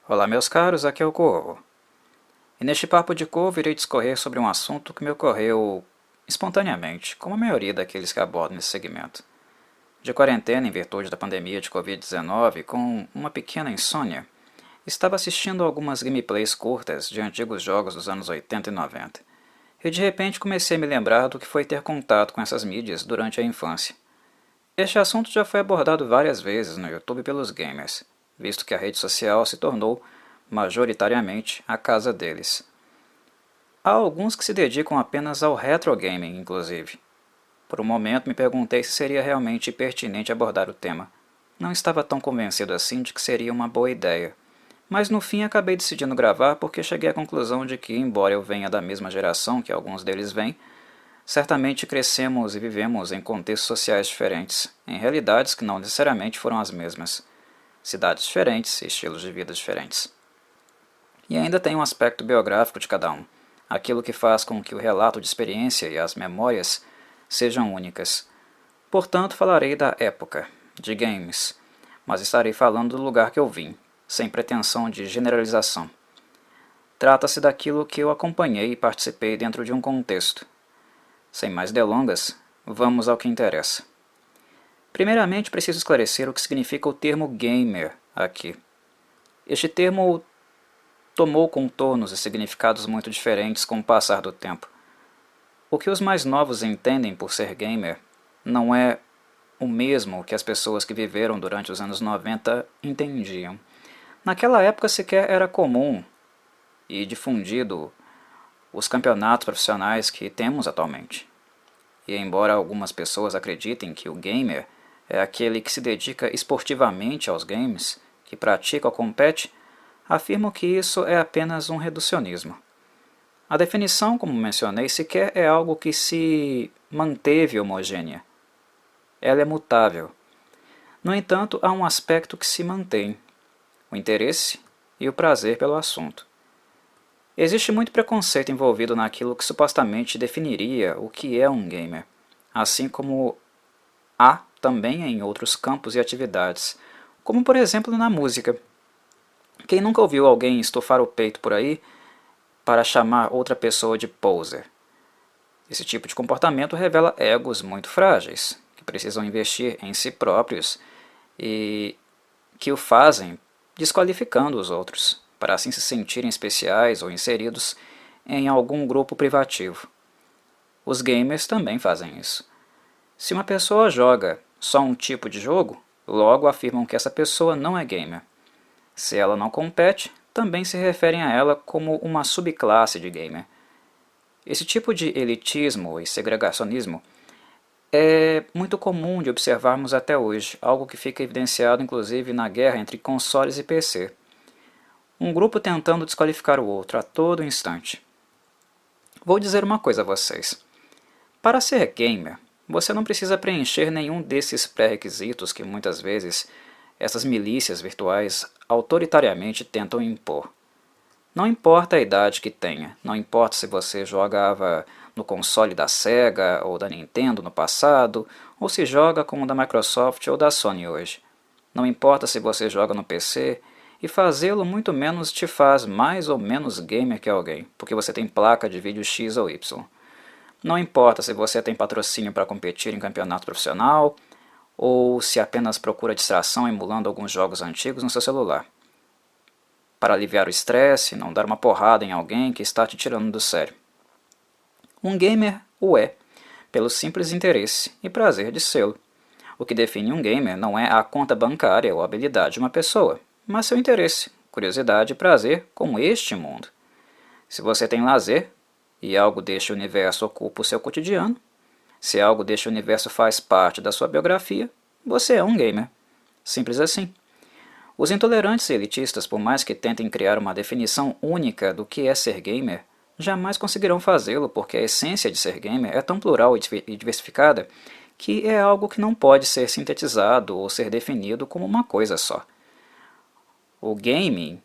Olá meus caros, aqui é o Corvo. E neste papo de Corvo irei discorrer sobre um assunto que me ocorreu espontaneamente, como a maioria daqueles que abordam nesse segmento. De quarentena, em virtude da pandemia de Covid-19, com uma pequena insônia, estava assistindo algumas gameplays curtas de antigos jogos dos anos 80 e 90. E de repente comecei a me lembrar do que foi ter contato com essas mídias durante a infância. Este assunto já foi abordado várias vezes no YouTube pelos gamers, visto que a rede social se tornou, majoritariamente, a casa deles. Há alguns que se dedicam apenas ao retro gaming, inclusive. Por um momento me perguntei se seria realmente pertinente abordar o tema. Não estava tão convencido assim de que seria uma boa ideia, mas no fim acabei decidindo gravar porque cheguei à conclusão de que, embora eu venha da mesma geração que alguns deles vêm, certamente crescemos e vivemos em contextos sociais diferentes, em realidades que não necessariamente foram as mesmas, cidades diferentes e estilos de vida diferentes. E ainda tem um aspecto biográfico de cada um, aquilo que faz com que o relato de experiência e as memórias sejam únicas. Portanto, falarei da época, de games, mas estarei falando do lugar que eu vim, sem pretensão de generalização. Trata-se daquilo que eu acompanhei e participei dentro de um contexto. Sem mais delongas, vamos ao que interessa. Primeiramente, preciso esclarecer o que significa o termo gamer aqui. Este termo tomou contornos e significados muito diferentes com o passar do tempo. O que os mais novos entendem por ser gamer não é o mesmo que as pessoas que viveram durante os anos 90 entendiam. Naquela época sequer era comum e difundido os campeonatos profissionais que temos atualmente. E embora algumas pessoas acreditem que o gamer é aquele que se dedica esportivamente aos games, que pratica ou compete, afirmo que isso é apenas um reducionismo. A definição, como mencionei, sequer é algo que se manteve homogênea. Ela é mutável. No entanto, há um aspecto que se mantém: o interesse e o prazer pelo assunto. Existe muito preconceito envolvido naquilo que supostamente definiria o que é um gamer, assim como há também em outros campos e atividades, como por exemplo na música. Quem nunca ouviu alguém estufar o peito por aí para chamar outra pessoa de poser? Esse tipo de comportamento revela egos muito frágeis, que precisam investir em si próprios e que o fazem desqualificando os outros, para assim se sentirem especiais ou inseridos em algum grupo privativo. Os gamers também fazem isso. Se uma pessoa joga só um tipo de jogo, logo afirmam que essa pessoa não é gamer. Se ela não compete, também se referem a ela como uma subclasse de gamer. Esse tipo de elitismo e segregacionismo é muito comum de observarmos até hoje, algo que fica evidenciado inclusive na guerra entre consoles e PC. Um grupo tentando desqualificar o outro a todo instante. Vou dizer uma coisa a vocês. Para ser gamer, você não precisa preencher nenhum desses pré-requisitos que muitas vezes essas milícias virtuais autoritariamente tentam impor. Não importa a idade que tenha, não importa se você jogava no console da Sega ou da Nintendo no passado, ou se joga com o da Microsoft ou da Sony hoje. Não importa se você joga no PC, e fazê-lo muito menos te faz mais ou menos gamer que alguém, porque você tem placa de vídeo X ou Y. Não importa se você tem patrocínio para competir em campeonato profissional, ou se apenas procura distração emulando alguns jogos antigos no seu celular. Para aliviar o estresse, não dar uma porrada em alguém que está te tirando do sério. Um gamer o é, pelo simples interesse e prazer de sê-lo. O que define um gamer não é a conta bancária ou a habilidade de uma pessoa, mas seu interesse, curiosidade e prazer com este mundo. Se você tem lazer, e algo deste universo ocupa o seu cotidiano, se algo deste universo faz parte da sua biografia, você é um gamer. Simples assim. Os intolerantes e elitistas, por mais que tentem criar uma definição única do que é ser gamer, jamais conseguirão fazê-lo porque a essência de ser gamer é tão plural e diversificada que é algo que não pode ser sintetizado ou ser definido como uma coisa só. O gaming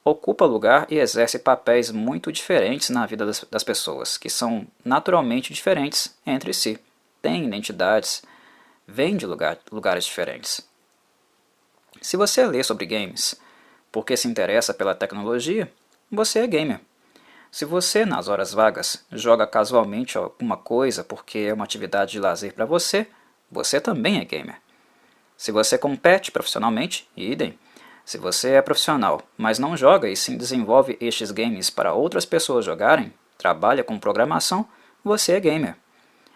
ocupa lugar e exerce papéis muito diferentes na vida das pessoas, que são naturalmente diferentes entre si, têm identidades, vêm de lugares diferentes. Se você lê sobre games, porque se interessa pela tecnologia, você é gamer. Se você, nas horas vagas, joga casualmente alguma coisa porque é uma atividade de lazer para você, você também é gamer. Se você compete profissionalmente, idem. Se você é profissional, mas não joga e sim desenvolve estes games para outras pessoas jogarem, trabalha com programação, você é gamer.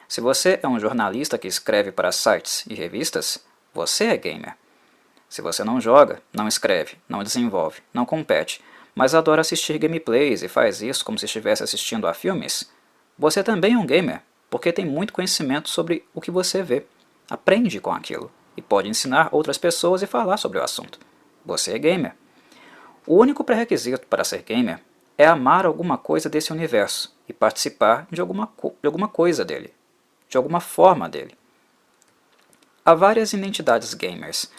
Se você é um jornalista que escreve para sites e revistas, você é gamer. Se você não joga, não escreve, não desenvolve, não compete, mas adora assistir gameplays e faz isso como se estivesse assistindo a filmes, você também é um gamer, porque tem muito conhecimento sobre o que você vê. Aprende com aquilo e pode ensinar outras pessoas e falar sobre o assunto. Você é gamer. O único pré-requisito para ser gamer é amar alguma coisa desse universo e participar de alguma coisa dele, de alguma forma dele. Há várias identidades gamers,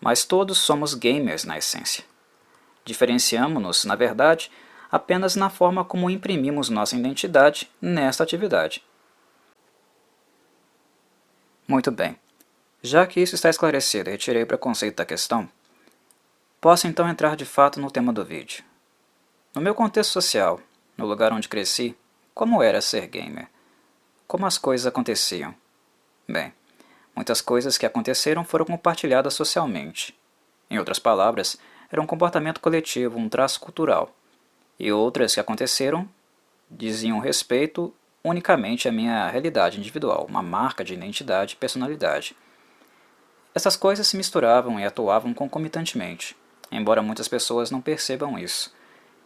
mas todos somos gamers na essência. Diferenciamo-nos, na verdade, apenas na forma como imprimimos nossa identidade nesta atividade. Muito bem. Já que isso está esclarecido e retirei o preconceito da questão, posso então entrar de fato no tema do vídeo. No meu contexto social, no lugar onde cresci, como era ser gamer? Como as coisas aconteciam? Bem, muitas coisas que aconteceram foram compartilhadas socialmente. Em outras palavras, era um comportamento coletivo, um traço cultural. E outras que aconteceram diziam respeito unicamente à minha realidade individual, uma marca de identidade e personalidade. Essas coisas se misturavam e atuavam concomitantemente, embora muitas pessoas não percebam isso.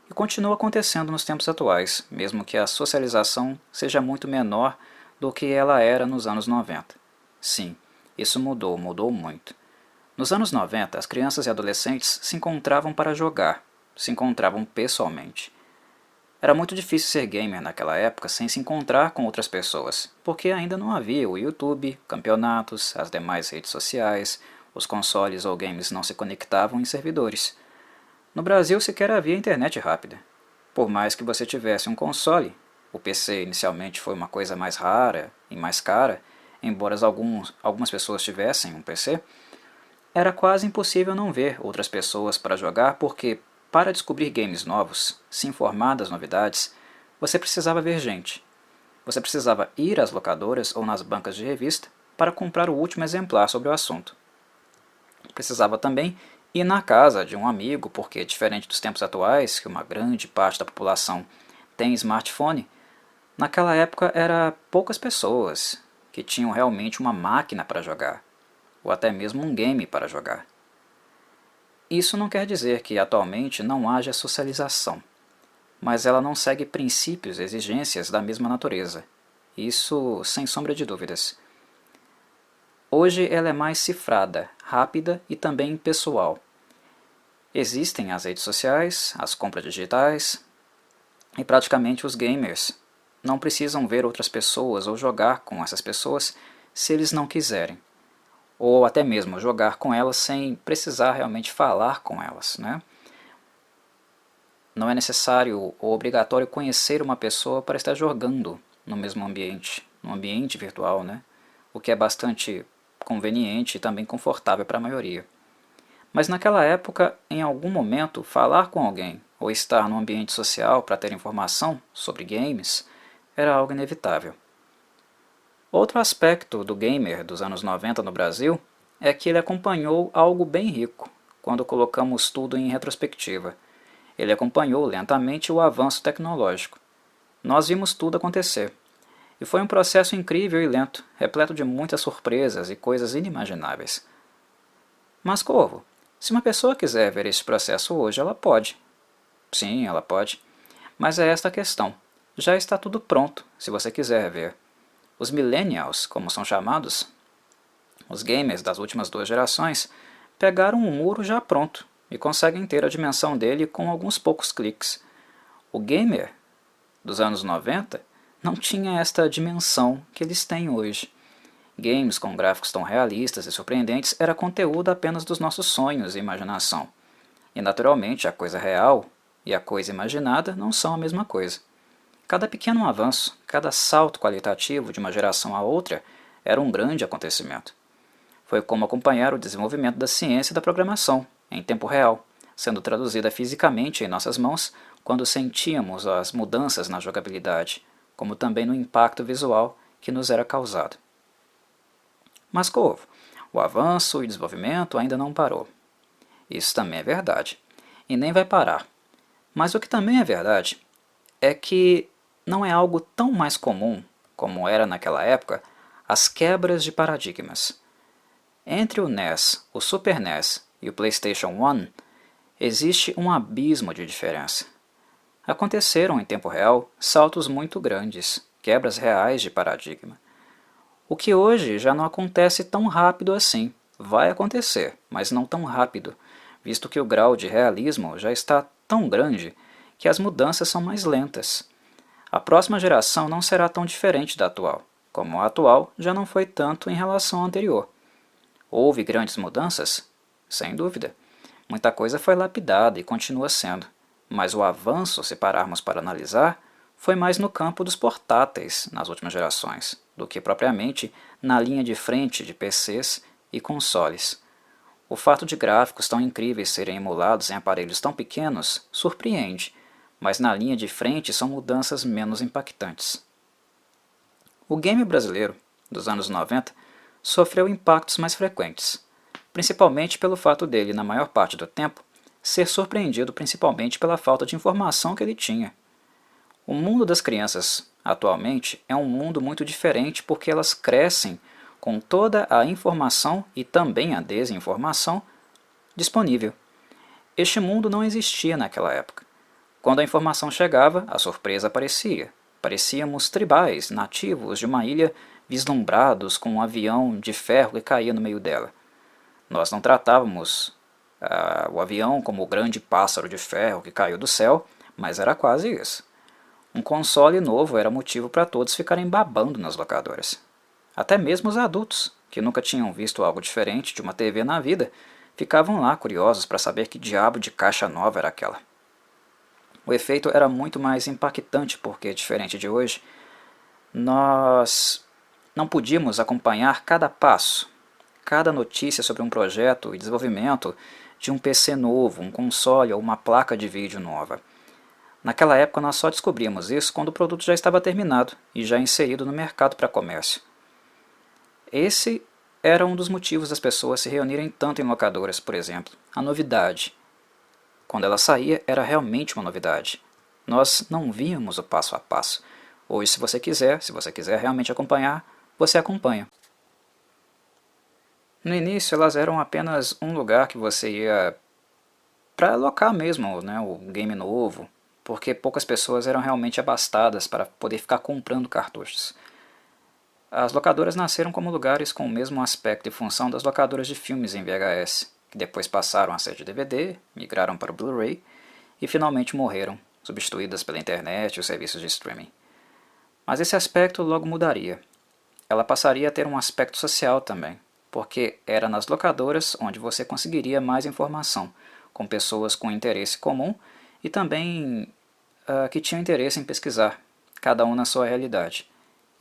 E continua acontecendo nos tempos atuais, mesmo que a socialização seja muito menor do que ela era nos anos 90. Sim, isso mudou muito. Nos anos 90, as crianças e adolescentes se encontravam para jogar, se encontravam pessoalmente. Era muito difícil ser gamer naquela época sem se encontrar com outras pessoas, porque ainda não havia o YouTube, campeonatos, as demais redes sociais, os consoles ou games não se conectavam em servidores. No Brasil sequer havia internet rápida. Por mais que você tivesse um console, o PC inicialmente foi uma coisa mais rara e mais cara, embora algumas pessoas tivessem um PC, era quase impossível não ver outras pessoas para jogar porque, para descobrir games novos, se informar das novidades, você precisava ver gente. Você precisava ir às locadoras ou nas bancas de revista para comprar o último exemplar sobre o assunto. Precisava também ir na casa de um amigo, porque, diferente dos tempos atuais, que uma grande parte da população tem smartphone, naquela época eram poucas pessoas que tinham realmente uma máquina para jogar, ou até mesmo um game para jogar. Isso não quer dizer que atualmente não haja socialização, mas ela não segue princípios e exigências da mesma natureza. Isso sem sombra de dúvidas. Hoje ela é mais cifrada, rápida e também pessoal. Existem as redes sociais, as compras digitais, e praticamente os gamers não precisam ver outras pessoas ou jogar com essas pessoas se eles não quiserem. Ou até mesmo jogar com elas sem precisar realmente falar com elas, né? Não é necessário ou obrigatório conhecer uma pessoa para estar jogando no mesmo ambiente, no ambiente virtual, né? O que é bastante conveniente e também confortável para a maioria. Mas naquela época, em algum momento, falar com alguém ou estar num ambiente social para ter informação sobre games era algo inevitável. Outro aspecto do gamer dos anos 90 no Brasil é que ele acompanhou algo bem rico, quando colocamos tudo em retrospectiva. Ele acompanhou lentamente o avanço tecnológico. Nós vimos tudo acontecer. E foi um processo incrível e lento, repleto de muitas surpresas e coisas inimagináveis. Mas, Corvo, se uma pessoa quiser ver esse processo hoje, ela pode. Sim, ela pode. Mas é esta a questão. Já está tudo pronto, se você quiser ver. Os millennials, como são chamados, os gamers das últimas 2 gerações, pegaram um muro já pronto e conseguem ter a dimensão dele com alguns poucos cliques. O gamer dos anos 90 não tinha esta dimensão que eles têm hoje. Games com gráficos tão realistas e surpreendentes era conteúdo apenas dos nossos sonhos e imaginação. E naturalmente a coisa real e a coisa imaginada não são a mesma coisa. Cada pequeno avanço, cada salto qualitativo de uma geração a outra era um grande acontecimento. Foi como acompanhar o desenvolvimento da ciência e da programação, em tempo real, sendo traduzida fisicamente em nossas mãos quando sentíamos as mudanças na jogabilidade, como também no impacto visual que nos era causado. Mas, Corvo, o avanço e desenvolvimento ainda não parou. Isso também é verdade, e nem vai parar. Mas o que também é verdade é que não é algo tão mais comum, como era naquela época, as quebras de paradigmas. Entre o NES, o Super NES e o PlayStation 1, existe um abismo de diferença. Aconteceram em tempo real saltos muito grandes, quebras reais de paradigma. O que hoje já não acontece tão rápido assim. Vai acontecer, mas não tão rápido, visto que o grau de realismo já está tão grande que as mudanças são mais lentas. A próxima geração não será tão diferente da atual, como a atual já não foi tanto em relação à anterior. Houve grandes mudanças? Sem dúvida. Muita coisa foi lapidada e continua sendo, mas o avanço, se pararmos para analisar, foi mais no campo dos portáteis nas últimas gerações, do que propriamente na linha de frente de PCs e consoles. O fato de gráficos tão incríveis serem emulados em aparelhos tão pequenos surpreende, mas na linha de frente são mudanças menos impactantes. O game brasileiro, dos anos 90, sofreu impactos mais frequentes, principalmente pelo fato dele, na maior parte do tempo, ser surpreendido principalmente pela falta de informação que ele tinha. O mundo das crianças, atualmente, é um mundo muito diferente porque elas crescem com toda a informação e também a desinformação disponível. Este mundo não existia naquela época. Quando a informação chegava, a surpresa aparecia. Parecíamos tribais, nativos de uma ilha vislumbrados com um avião de ferro que caía no meio dela. Nós não tratávamos o avião como o grande pássaro de ferro que caiu do céu, mas era quase isso. Um console novo era motivo para todos ficarem babando nas locadoras. Até mesmo os adultos, que nunca tinham visto algo diferente de uma TV na vida, ficavam lá curiosos para saber que diabo de caixa nova era aquela. O efeito era muito mais impactante porque, diferente de hoje, nós não podíamos acompanhar cada passo, cada notícia sobre um projeto e desenvolvimento de um PC novo, um console ou uma placa de vídeo nova. Naquela época nós só descobrimos isso quando o produto já estava terminado e já inserido no mercado para comércio. Esse era um dos motivos das pessoas se reunirem tanto em locadoras, por exemplo, a novidade. Quando ela saía, era realmente uma novidade. Nós não víamos o passo a passo. Hoje, se você quiser realmente acompanhar, você acompanha. No início, elas eram apenas um lugar que você ia para alocar mesmo, né, o game novo, porque poucas pessoas eram realmente abastadas para poder ficar comprando cartuchos. As locadoras nasceram como lugares com o mesmo aspecto e função das locadoras de filmes em VHS, que depois passaram a ser de DVD, migraram para o Blu-ray e finalmente morreram, substituídas pela internet e os serviços de streaming. Mas esse aspecto logo mudaria. Ela passaria a ter um aspecto social também, porque era nas locadoras onde você conseguiria mais informação, com pessoas com interesse comum e também que tinham interesse em pesquisar, cada um na sua realidade.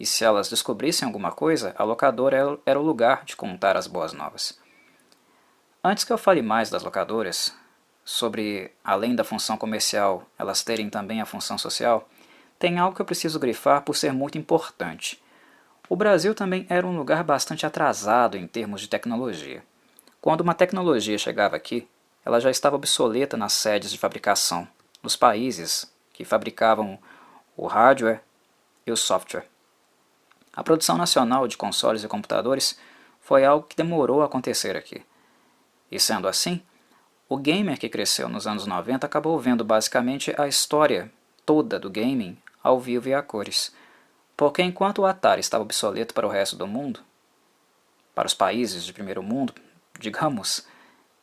E se elas descobrissem alguma coisa, a locadora era o lugar de contar as boas novas. Antes que eu fale mais das locadoras, sobre, além da função comercial, elas terem também a função social, tem algo que eu preciso grifar por ser muito importante. O Brasil também era um lugar bastante atrasado em termos de tecnologia. Quando uma tecnologia chegava aqui, ela já estava obsoleta nas sedes de fabricação, nos países que fabricavam o hardware e o software. A produção nacional de consoles e computadores foi algo que demorou a acontecer aqui. E sendo assim, o gamer que cresceu nos anos 90 acabou vendo basicamente a história toda do gaming ao vivo e a cores. Porque enquanto o Atari estava obsoleto para o resto do mundo, para os países de primeiro mundo, digamos,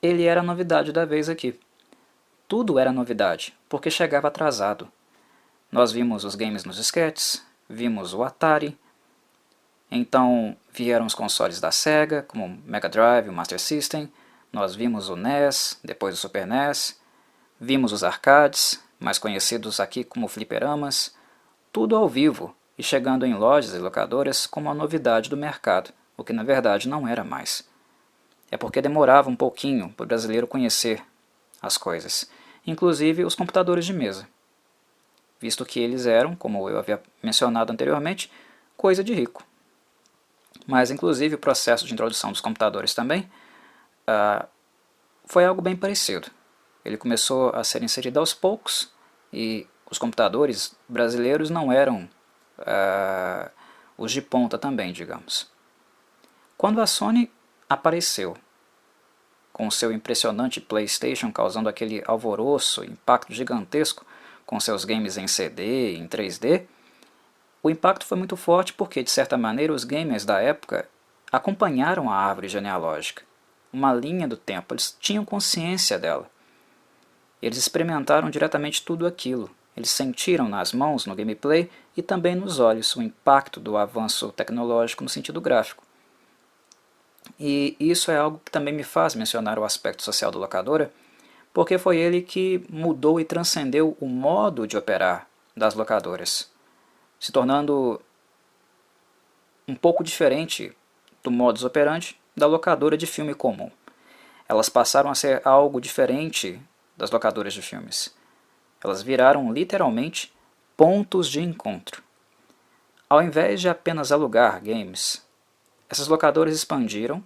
ele era a novidade da vez aqui. Tudo era novidade, porque chegava atrasado. Nós vimos os games nos disquetes, vimos o Atari, então vieram os consoles da Sega, como o Mega Drive, o Master System, nós vimos o NES, depois o Super NES, vimos os arcades, mais conhecidos aqui como fliperamas, tudo ao vivo e chegando em lojas e locadoras como uma novidade do mercado, o que na verdade não era mais. É porque demorava um pouquinho para o brasileiro conhecer as coisas, inclusive os computadores de mesa, visto que eles eram, como eu havia mencionado anteriormente, coisa de rico. Mas inclusive o processo de introdução dos computadores também foi algo bem parecido. Ele começou a ser inserido aos poucos e os computadores brasileiros não eram os de ponta também, digamos. Quando a Sony apareceu com seu impressionante PlayStation causando aquele alvoroço, impacto gigantesco com seus games em CD, em 3D, o impacto foi muito forte porque, de certa maneira, os gamers da época acompanharam a árvore genealógica, uma linha do tempo, eles tinham consciência dela. Eles experimentaram diretamente tudo aquilo, eles sentiram nas mãos, no gameplay e também nos olhos o impacto do avanço tecnológico no sentido gráfico. E isso é algo que também me faz mencionar o aspecto social da locadora, porque foi ele que mudou e transcendeu o modo de operar das locadoras, se tornando um pouco diferente do modus operandi da locadora de filme comum. Elas passaram a ser algo diferente das locadoras de filmes. Elas viraram literalmente pontos de encontro. Ao invés de apenas alugar games, essas locadoras expandiram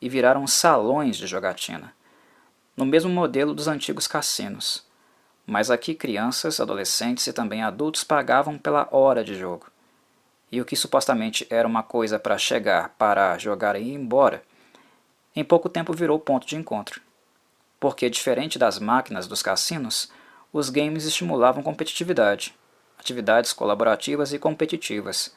e viraram salões de jogatina, no mesmo modelo dos antigos cassinos. Mas aqui crianças, adolescentes e também adultos pagavam pela hora de jogo. E o que supostamente era uma coisa para chegar, parar, jogar e ir embora, em pouco tempo virou ponto de encontro. Porque, diferente das máquinas dos cassinos, os games estimulavam competitividade, atividades colaborativas e competitivas.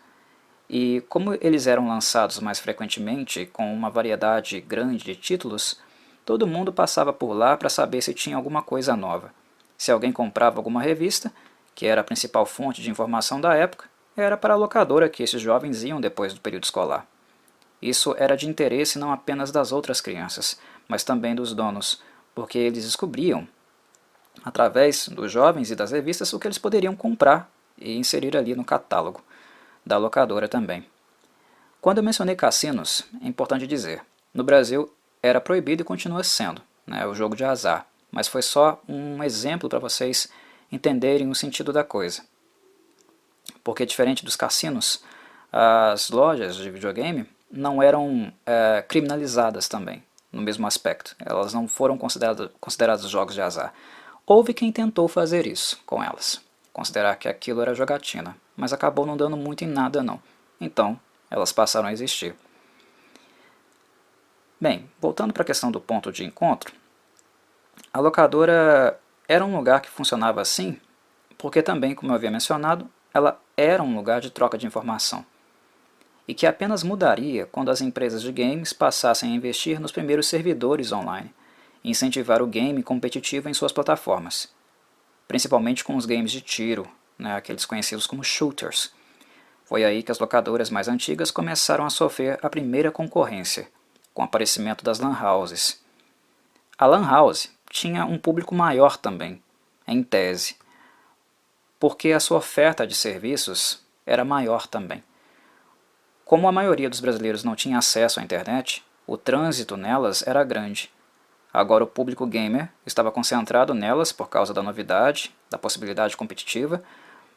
E como eles eram lançados mais frequentemente, com uma variedade grande de títulos, todo mundo passava por lá para saber se tinha alguma coisa nova. Se alguém comprava alguma revista, que era a principal fonte de informação da época, era para a locadora que esses jovens iam depois do período escolar. Isso era de interesse não apenas das outras crianças, mas também dos donos, porque eles descobriam, através dos jovens e das revistas, o que eles poderiam comprar e inserir ali no catálogo da locadora também. Quando eu mencionei cassinos, é importante dizer, no Brasil era proibido e continua sendo, né, o jogo de azar, mas foi só um exemplo para vocês entenderem o sentido da coisa. Porque diferente dos cassinos, as lojas de videogame não eram criminalizadas também, no mesmo aspecto. Elas não foram consideradas jogos de azar. Houve quem tentou fazer isso com elas, considerar que aquilo era jogatina, mas acabou não dando muito em nada não. Então, elas passaram a existir. Bem, voltando para a questão do ponto de encontro, a locadora era um lugar que funcionava assim, porque também, como eu havia mencionado, ela era um lugar de troca de informação, e que apenas mudaria quando as empresas de games passassem a investir nos primeiros servidores online e incentivar o game competitivo em suas plataformas, principalmente com os games de tiro, né, aqueles conhecidos como shooters. Foi aí que as locadoras mais antigas começaram a sofrer a primeira concorrência, com o aparecimento das LAN houses. A LAN house tinha um público maior também, em tese, porque a sua oferta de serviços era maior também. Como a maioria dos brasileiros não tinha acesso à internet, o trânsito nelas era grande. Agora o público gamer estava concentrado nelas por causa da novidade, da possibilidade competitiva,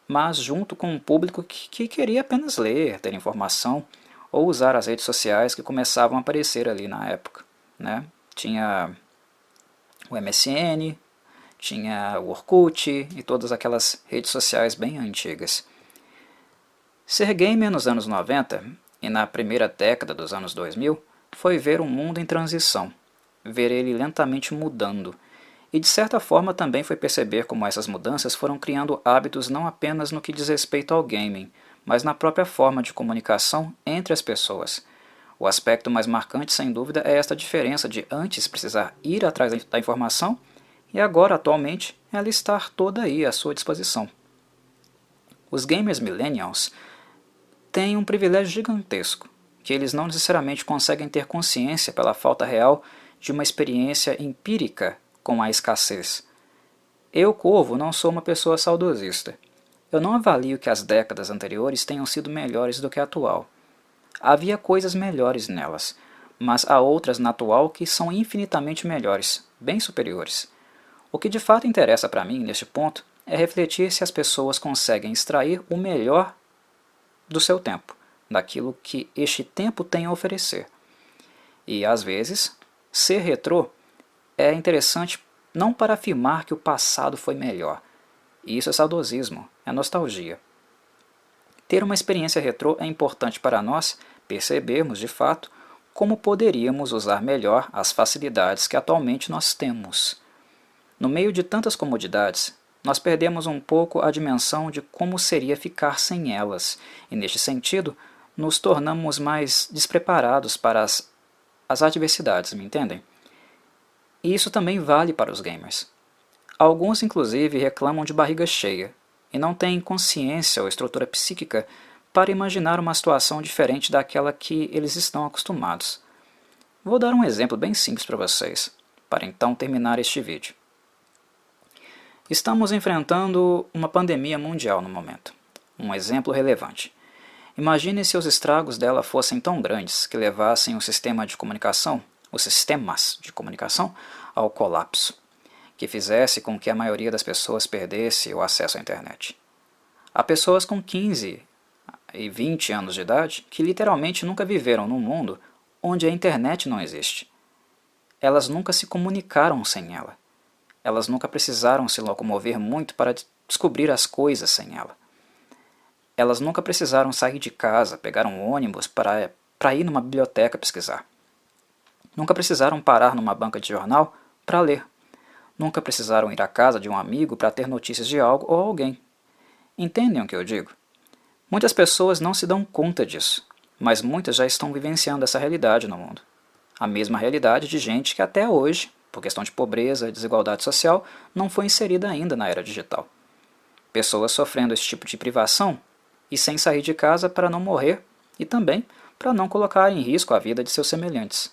mas junto com um público que queria apenas ler, ter informação ou usar as redes sociais que começavam a aparecer ali na época, né? Tinha o MSN, tinha o Orkut e todas aquelas redes sociais bem antigas. Ser gamer nos anos 90 e na primeira década dos anos 2000 foi ver um mundo em transição, ver ele lentamente mudando, e de certa forma também foi perceber como essas mudanças foram criando hábitos não apenas no que diz respeito ao gaming, mas na própria forma de comunicação entre as pessoas. O aspecto mais marcante, sem dúvida, é esta diferença de antes precisar ir atrás da informação e agora, atualmente, ela estar toda aí à sua disposição. Os gamers millennials têm um privilégio gigantesco, que eles não necessariamente conseguem ter consciência pela falta real de uma experiência empírica com a escassez. Eu, Corvo, não sou uma pessoa saudosista. Eu não avalio que as décadas anteriores tenham sido melhores do que a atual. Havia coisas melhores nelas, mas há outras na atual que são infinitamente melhores, bem superiores. O que de fato interessa para mim neste ponto é refletir se as pessoas conseguem extrair o melhor do seu tempo, daquilo que este tempo tem a oferecer. E às vezes, ser retrô é interessante não para afirmar que o passado foi melhor. Isso é saudosismo, é nostalgia. Ter uma experiência retrô é importante para nós percebermos de fato como poderíamos usar melhor as facilidades que atualmente nós temos. No meio de tantas comodidades, nós perdemos um pouco a dimensão de como seria ficar sem elas, e neste sentido, nos tornamos mais despreparados para as adversidades, me entendem? E isso também vale para os gamers. Alguns, inclusive, reclamam de barriga cheia, e não têm consciência ou estrutura psíquica para imaginar uma situação diferente daquela que eles estão acostumados. Vou dar um exemplo bem simples para vocês, para então terminar este vídeo. Estamos enfrentando uma pandemia mundial no momento. Um exemplo relevante. Imagine se os estragos dela fossem tão grandes que levassem o sistema de comunicação, os sistemas de comunicação, ao colapso, que fizesse com que a maioria das pessoas perdesse o acesso à internet. Há pessoas com 15 e 20 anos de idade que literalmente nunca viveram num mundo onde a internet não existe. Elas nunca se comunicaram sem ela. Elas nunca precisaram se locomover muito para descobrir as coisas sem ela. Elas nunca precisaram sair de casa, pegar um ônibus para ir numa biblioteca pesquisar. Nunca precisaram parar numa banca de jornal para ler. Nunca precisaram ir à casa de um amigo para ter notícias de algo ou alguém. Entendem o que eu digo? Muitas pessoas não se dão conta disso, mas muitas já estão vivenciando essa realidade no mundo. A mesma realidade de gente que até hoje, por questão de pobreza e desigualdade social, não foi inserida ainda na era digital. Pessoas sofrendo esse tipo de privação e sem sair de casa para não morrer e também para não colocar em risco a vida de seus semelhantes.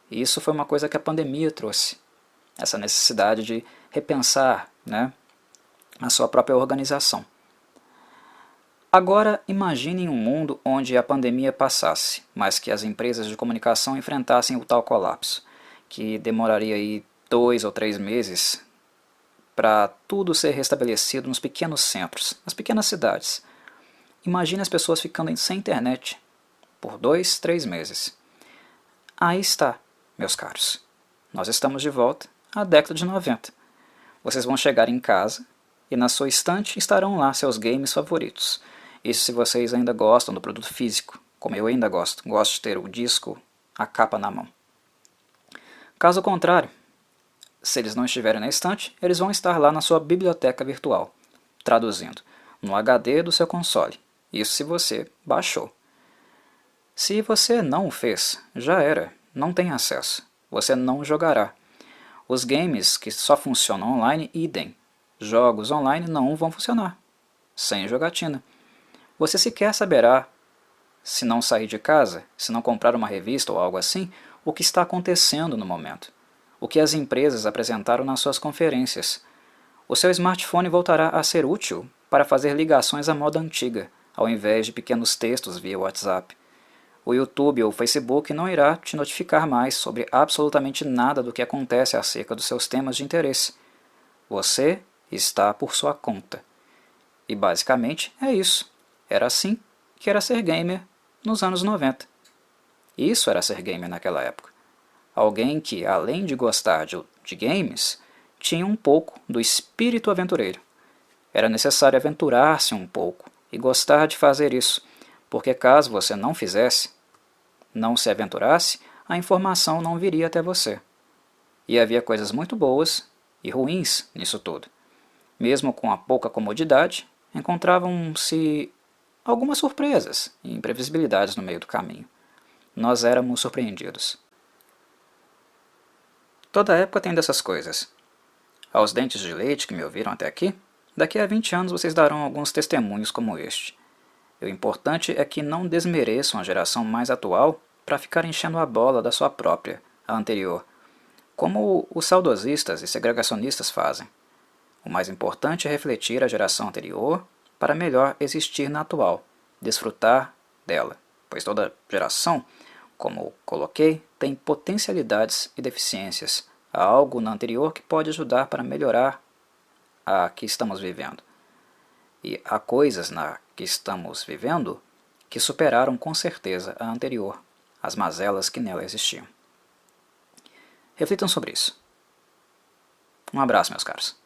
E isso foi uma coisa que a pandemia trouxe. Essa necessidade de repensar, a sua própria organização. Agora imaginem um mundo onde a pandemia passasse, mas que as empresas de comunicação enfrentassem o tal colapso, que demoraria aí 2 ou 3 meses para tudo ser restabelecido nos pequenos centros, nas pequenas cidades. Imagine as pessoas ficando sem internet por 2, 3 meses. Aí está, meus caros. Nós estamos de volta à década de 90. Vocês vão chegar em casa e na sua estante estarão lá seus games favoritos. Isso se vocês ainda gostam do produto físico, como eu ainda gosto. Gosto de ter o disco, a capa na mão. Caso contrário, se eles não estiverem na estante, eles vão estar lá na sua biblioteca virtual, traduzindo, no HD do seu console. Isso se você baixou. Se você não o fez, já era, não tem acesso. Você não jogará. Os games que só funcionam online, idem. Jogos online não vão funcionar, sem jogatina. Você sequer saberá, se não sair de casa, se não comprar uma revista ou algo assim, o que está acontecendo no momento. O que as empresas apresentaram nas suas conferências. O seu smartphone voltará a ser útil para fazer ligações à moda antiga, ao invés de pequenos textos via WhatsApp. O YouTube ou o Facebook não irá te notificar mais sobre absolutamente nada do que acontece acerca dos seus temas de interesse. Você está por sua conta. E basicamente é isso. Era assim que era ser gamer nos anos 90. Isso era ser gamer naquela época. Alguém que, além de gostar de games, tinha um pouco do espírito aventureiro. Era necessário aventurar-se um pouco e gostar de fazer isso, porque caso você não fizesse, não se aventurasse, a informação não viria até você. E havia coisas muito boas e ruins nisso tudo. Mesmo com a pouca comodidade, encontravam-se algumas surpresas e imprevisibilidades no meio do caminho. Nós éramos surpreendidos. Toda época tem dessas coisas. Aos dentes de leite que me ouviram até aqui, daqui a 20 anos vocês darão alguns testemunhos como este. E o importante é que não desmereçam a geração mais atual para ficar enchendo a bola da sua própria, a anterior, como os saudosistas e segregacionistas fazem. O mais importante é refletir a geração anterior para melhor existir na atual, desfrutar dela, pois toda geração, como coloquei, tem potencialidades e deficiências, Há algo na anterior que pode ajudar para melhorar a que estamos vivendo. E há coisas na que estamos vivendo que superaram com certeza a anterior, as mazelas que nela existiam. Reflitam sobre isso. Um abraço, meus caros.